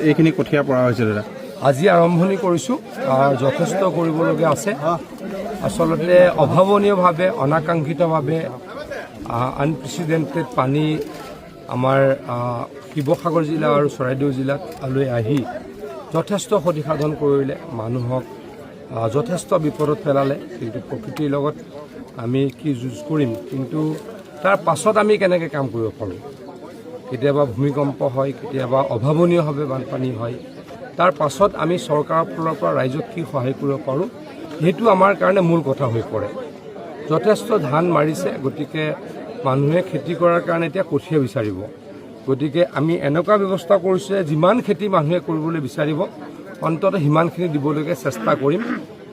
এইখিনি কঠীয়া পৰা হৈছে দাদা আজি আৰম্ভণি কৰিছোঁ যথেষ্ট কৰিবলগীয়া আছে আচলতে অভাৱনীয়ভাৱে অনাকাংক্ষিতভাৱে আনপ্ৰেচিডেণ্টেড পানী আমাৰ শিৱসাগৰ জিলা আৰু চৰাইদেউ জিলাত আহি যথেষ্ট ক্ষতিসাধন কৰিলে মানুহক যথেষ্ট বিপদত পেলালে কিন্তু প্ৰকৃতিৰ লগত আমি কি যুঁজ কৰিম কিন্তু তাৰ পাছত আমি কেনেকৈ কাম কৰিব পাৰোঁ কেতিয়াবা ভূমিকম্প হয় কেতিয়াবা অভাৱনীয়ভাৱে বানপানী হয় তাৰ পাছত আমি চৰকাৰৰ ফালৰ পৰা ৰাইজক কি সহায় কৰিব পাৰোঁ সেইটো আমাৰ কাৰণে মূল কথা হৈ পৰে যথেষ্ট ধান মাৰিছে গতিকে মানুহে খেতি কৰাৰ কাৰণে এতিয়া কঠীয়া বিচাৰিব গতিকে আমি এনেকুৱা ব্যৱস্থা কৰিছোঁ যে যিমান খেতি মানুহে কৰিবলৈ বিচাৰিব অন্ততঃ সিমানখিনি দিবলৈকে চেষ্টা কৰিম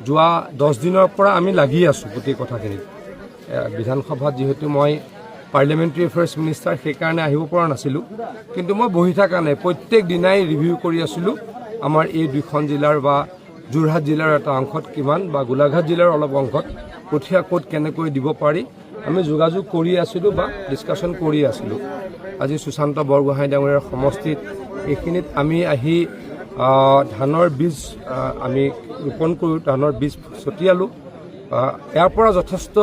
যোৱা 10 দিনৰ পৰা আমি লাগি আছোঁ গোটেই কথাখিনিত বিধানসভাত যিহেতু মই পাৰ্লিয়ামেণ্টাৰী এফেয়াৰ্ছ মিনিষ্টাৰ সেইকাৰণে আহিব পৰা নাছিলোঁ কিন্তু মই বহি থকা নাই প্ৰত্যেক দিনাই ৰিভিউ কৰি আছিলোঁ আমাৰ এই দুখন জিলাৰ বা যোৰহাট জিলাৰ এটা অংশত কিমান বা গোলাঘাট জিলাৰ অলপ অংশত কঠীয়া ক'ত কেনেকৈ দিব পাৰি আমি যোগাযোগ কৰি আছিলোঁ বা ডিছকাশ্যন কৰি আছিলোঁ আজি সুশান্ত বৰগোহাঁই ডাঙৰীয়াৰ সমষ্টিত এইখিনিত আমি আহি ধানৰ বীজ আমি ৰোপণ কৰোঁ ধানৰ বীজ ছটিয়ালোঁ ইয়াৰ পৰা যথেষ্ট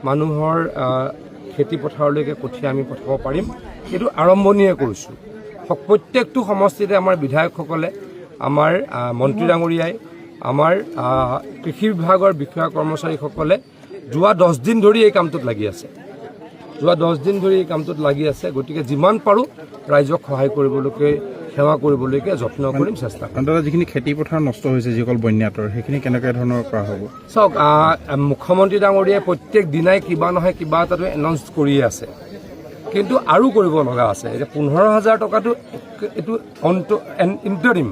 মানুহৰ খেতি পথাৰলৈকে কঠীয়া আমি পঠাব পাৰিম এইটো আৰম্ভণিয়ে কৰিছোঁ প্ৰত্যেকটো সমষ্টিতে আমাৰ বিধায়কসকলে আমাৰ মন্ত্ৰী ডাঙৰীয়াই আমাৰ কৃষি বিভাগৰ বিষয়া কৰ্মচাৰীসকলে যোৱা 10 দিন ধৰি এই কামটোত লাগি আছে গতিকে যিমান পাৰোঁ ৰাইজক সহায় কৰিবলৈকে সেৱা কৰিবলৈকে যত্ন কৰিম চেষ্টা কৰিম দাদা যিখিনি খেতি পথাৰ নষ্ট হৈছে যিসকল বন্যাতৰ সেইখিনি কেনেকৈ ধৰণৰ কৰা হ'ব চাওক মুখ্যমন্ত্ৰী ডাঙৰীয়াই প্ৰত্যেক দিনাই কিবা নহয় কিবা এটাটো এনাউন্স কৰিয়ে আছে কিন্তু আৰু কৰিব লগা আছে এতিয়া 15,000 টকাটো এইটো ইণ্টাৰিম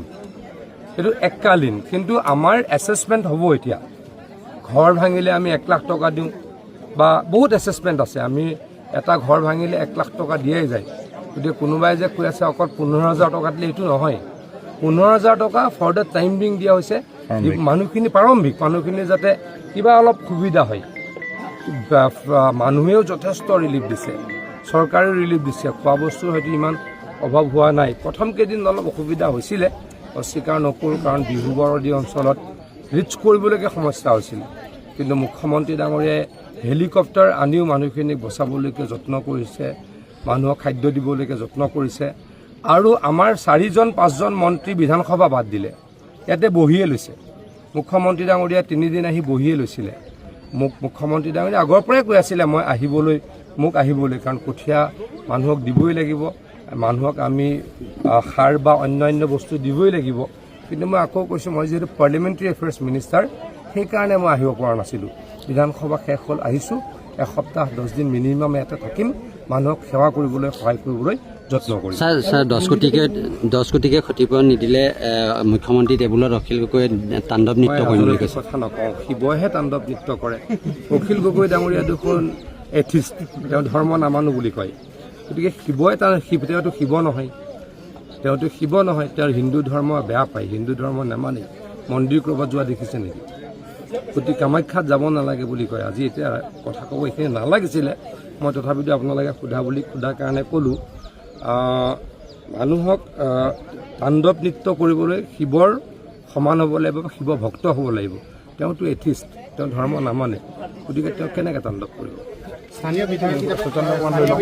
এইটো এককালীন কিন্তু আমাৰ এছেছমেণ্ট হ'ব এতিয়া ঘৰ ভাঙিলে আমি 1 লাখ টকা দিওঁ বা বহুত এছেছমেণ্ট আছে আমি এটা ঘৰ ভাঙিলে 1 লাখ টকা দিয়াই যায় গতিকে কোনোবাই যে কৈ আছে অকল 15,000 টকা দিলে এইটো নহয় 15,000 টকা ফৰ দ্য টাইম বিং দিয়া হৈছে মানুহখিনি প্ৰাৰম্ভিক মানুহখিনি যাতে কিবা অলপ সুবিধা হয় মানুহেও যথেষ্ট ৰিলিফ দিছে চৰকাৰেও ৰিলিফ দিছে খোৱা বস্তুৰ হয়তো ইমান অভাৱ হোৱা নাই প্ৰথম কেইদিন অলপ অসুবিধা হৈছিলে অস্বীকাৰ নকৰোঁ কাৰণ বিহুবৰদী অঞ্চলত ৰিচ কৰিবলৈকে সমস্যা হৈছিল কিন্তু মুখ্যমন্ত্ৰী ডাঙৰীয়াই হেলিকপ্টাৰ আনিও মানুহখিনিক বচাবলৈকে যত্ন কৰিছে মানুহক খাদ্য দিবলৈকে যত্ন কৰিছে আৰু আমাৰ 4-5জন মন্ত্ৰী বিধানসভা বাদ দিলে ইয়াতে বহিয়ে লৈছে মুখ্যমন্ত্ৰী ডাঙৰীয়া 3 দিন আহি বহিয়ে লৈছিলে মুখ্যমন্ত্ৰী ডাঙৰীয়া আগৰ পৰাই কৈ আছিলে মোক আহিবলৈ কাৰণ কঠীয়া মানুহক দিবই লাগিব মানুহক আমি সাৰ বা অন্যান্য বস্তু দিবই লাগিব কিন্তু মই আকৌ কৈছোঁ মই যিহেতু পাৰ্লিয়ামেণ্টাৰী এফেয়াৰ্ছ মিনিষ্টাৰ সেইকাৰণে মই আহিব পৰা নাছিলোঁ বিধানসভা শেষ হ'ল আহিছোঁ এসপ্তাহ 10 দিন মিনিমাম ইয়াতে থাকিম মানুহক সেৱা কৰিবলৈ সহায় কৰিবলৈ যত্ন কৰিম ছাৰ 10 কোটিকে ক্ষতিপূৰণ নিদিলে মুখ্যমন্ত্ৰী টেবুলত অখিল গগৈয়ে তাণ্ডৱ নৃত্য কৰিম বুলি কৈছে কথা নকওঁ শিৱহে তাণ্ডৱ নৃত্য কৰে অখিল গগৈ ডাঙৰীয়া দেখোন এথিষ্ট তেওঁ ধৰ্ম নামানো বুলি কয় গতিকে শিৱই তেওঁতো শিৱ নহয় তেওঁৰ হিন্দু ধৰ্ম বেয়া পায় হিন্দু ধৰ্ম নামানে মন্দিৰ ক'ৰবাত যোৱা দেখিছে নেকি গতিকে কামাখ্যাত যাব নালাগে বুলি কয় আজি এতিয়া কথা ক'ব এইখিনি নালাগিছিলে মই তথাপিতো আপোনালোকে সোধাৰ কাৰণে ক'লোঁ মানুহক তাণ্ডৱ নৃত্য কৰিবলৈ শিৱৰ সমান হ'ব লাগিব বা শিৱ ভক্ত হ'ব লাগিব তেওঁতো এথিষ্ট তেওঁ ধৰ্ম নামানে গতিকে তেওঁ কেনেকৈ তাণ্ডৱ কৰিব স্থানীয় বিধায়ক